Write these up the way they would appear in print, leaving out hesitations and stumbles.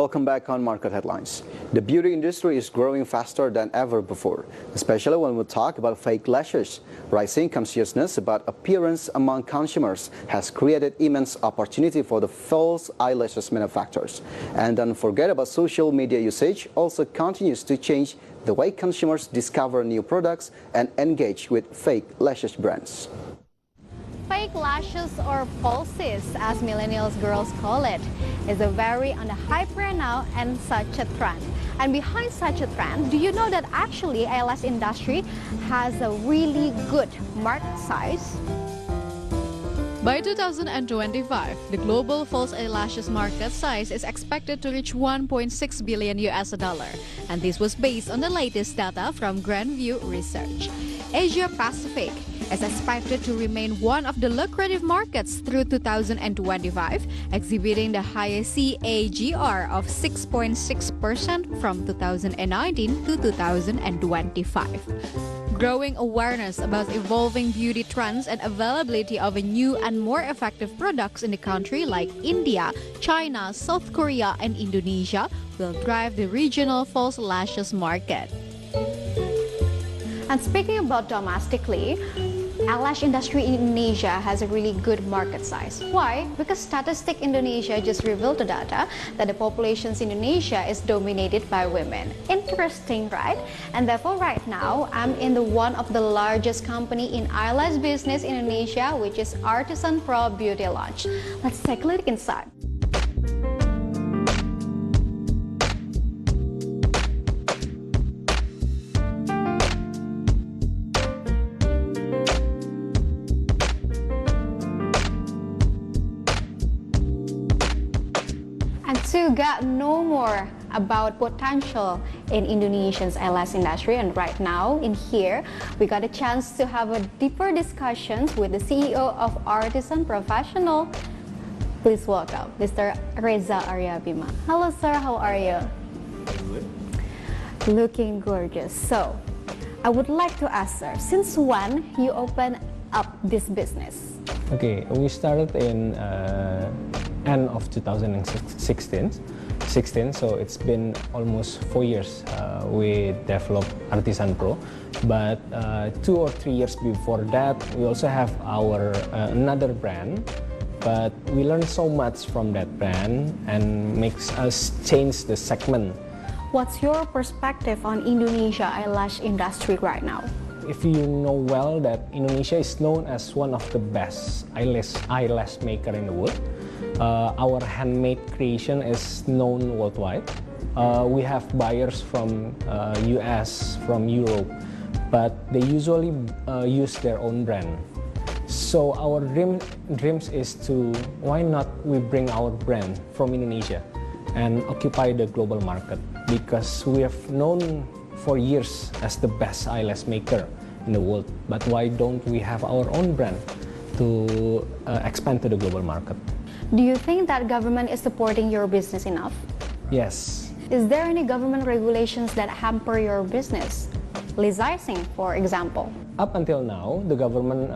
Welcome back on Market Headlines. The beauty industry is growing faster than ever before, especially when we talk about fake lashes. Rising consciousness about appearance among consumers has created immense opportunity for the false eyelashes manufacturers. And don't forget about social media usage also continues to change the way consumers discover new products and engage with fake lashes brands. Fake lashes, or falsies, as millennials girls call it, is a very on the hype right now and such a trend. And behind such a trend, do you know that actually eyelash industry has a really good market size? By 2025, the global false eyelashes market size is expected to reach 1.6 billion US dollar, and this was based on the latest data from Grandview Research. Asia Pacific is expected to remain one of the lucrative markets through 2025, exhibiting the highest CAGR of 6.6% from 2019 to 2025. Growing awareness about evolving beauty trends and availability of new and more effective products in the country like India, China, South Korea, and Indonesia will drive the regional false lashes market. And speaking about domestically, eyelash industry in Indonesia has a really good market size. Why? Because Statistik Indonesia just revealed the data that the population in Indonesia is dominated by women. Interesting, right? And therefore right now, I'm in the one of the largest company in eyelash business in Indonesia, which is Artisan Pro Beauty Lounge. Let's take a look inside. To get know more about potential in Indonesia's eyelash industry, and right now in here we got a chance to have a deeper discussions with the CEO of Artisan Professional. Please welcome Mr. Reza Aryabima. Hello sir, how are you? Good. Looking gorgeous. So I would like to ask sir, since when you open up this business? Okay, we started in end of 2016, so it's been almost 4 years we developed Artisan Pro. But 2 or 3 years before that, we also have our another brand. But we learned so much from that brand and makes us change the segment. What's your perspective on Indonesia eyelash industry right now? If you know well that Indonesia is known as one of the best eyelash maker in the world. Our handmade creation is known worldwide. We have buyers from US, from Europe, but they usually use their own brand. So our dreams is to, why not we bring our brand from Indonesia and occupy the global market, because we have known for years as the best eyelash maker in the world. But why don't we have our own brand to expand to the global market? Do you think that government is supporting your business enough? Yes. Is there any government regulations that hamper your business? Licensing, for example. Up until now, the government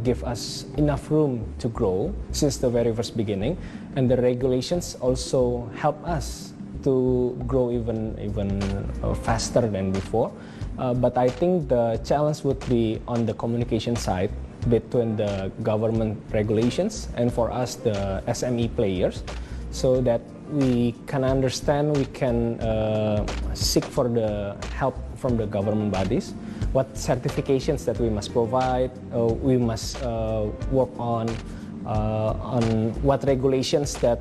give us enough room to grow since the very first beginning, and the regulations also help us to grow even faster than before. But I think the challenge would be on the communication side between the government regulations and for us the SME players, so that we can understand, we can seek for the help from the government bodies, what certifications that we must provide, we must work on what regulations that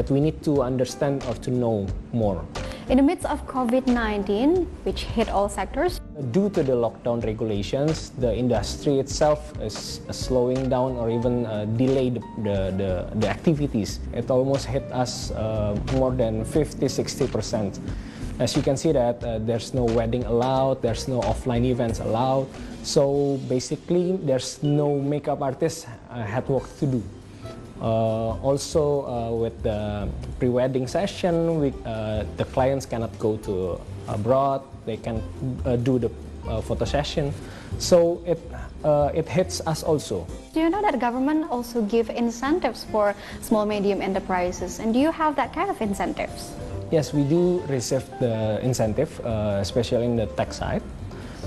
we need to understand or to know more. In the midst of COVID-19, which hit all sectors, due to the lockdown regulations, the industry itself is slowing down or even delay the activities. It almost hit us more than 50-60%. As you can see that there's no wedding allowed, there's no offline events allowed. So basically, there's no makeup artist had work to do. Also, with the pre-wedding session, the clients cannot go to abroad. They can do the photo session. So it hits us also. Do you know that government also give incentives for small medium enterprises, and do you have that kind of incentives? Yes, we do receive the incentive, especially in the tech side.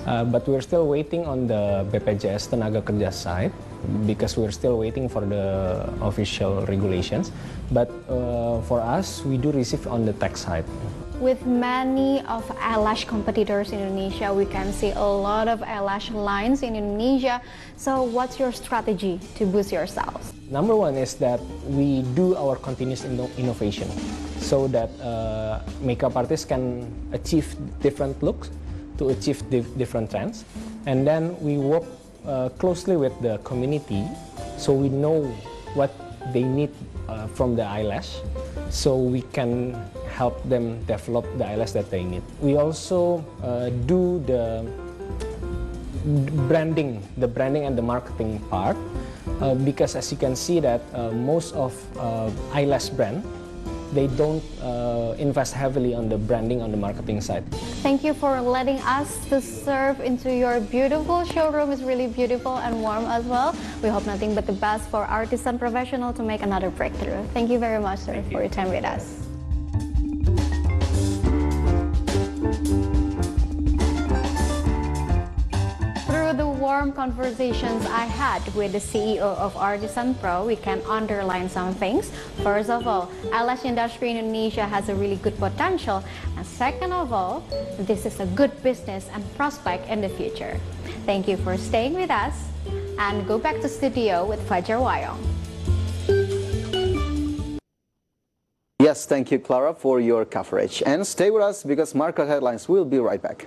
But we're still waiting on the BPJS Tenaga Kerja side because we're still waiting for the official regulations. But for us, we do receive on the tech side. With many of eyelash competitors in Indonesia, we can see a lot of eyelash lines in Indonesia. So what's your strategy to boost yourselves? Number one is that we do our continuous innovation so that makeup artists can achieve different looks, to achieve different trends. And then we work closely with the community so we know what they need from the eyelash, so we can help them develop the eyelash that they need. We also do the branding and the marketing part because as you can see that most of eyelash brand, they don't invest heavily on the branding on the marketing side. Thank you for letting us to serve into your beautiful showroom. It's really beautiful and warm as well. We hope nothing but the best for artisan professional to make another breakthrough. Thank you very much, sir, for your time with us. Through the warm conversations I had with the CEO of Artisan Pro, we can underline some things. First of all, eyelash industry in Indonesia has a really good potential. And second of all, this is a good business and prospect in the future. Thank you for staying with us, and go back to studio with Fajar Wayong. Yes, thank you, Clara, for your coverage. And stay with us because Market Headlines will be right back.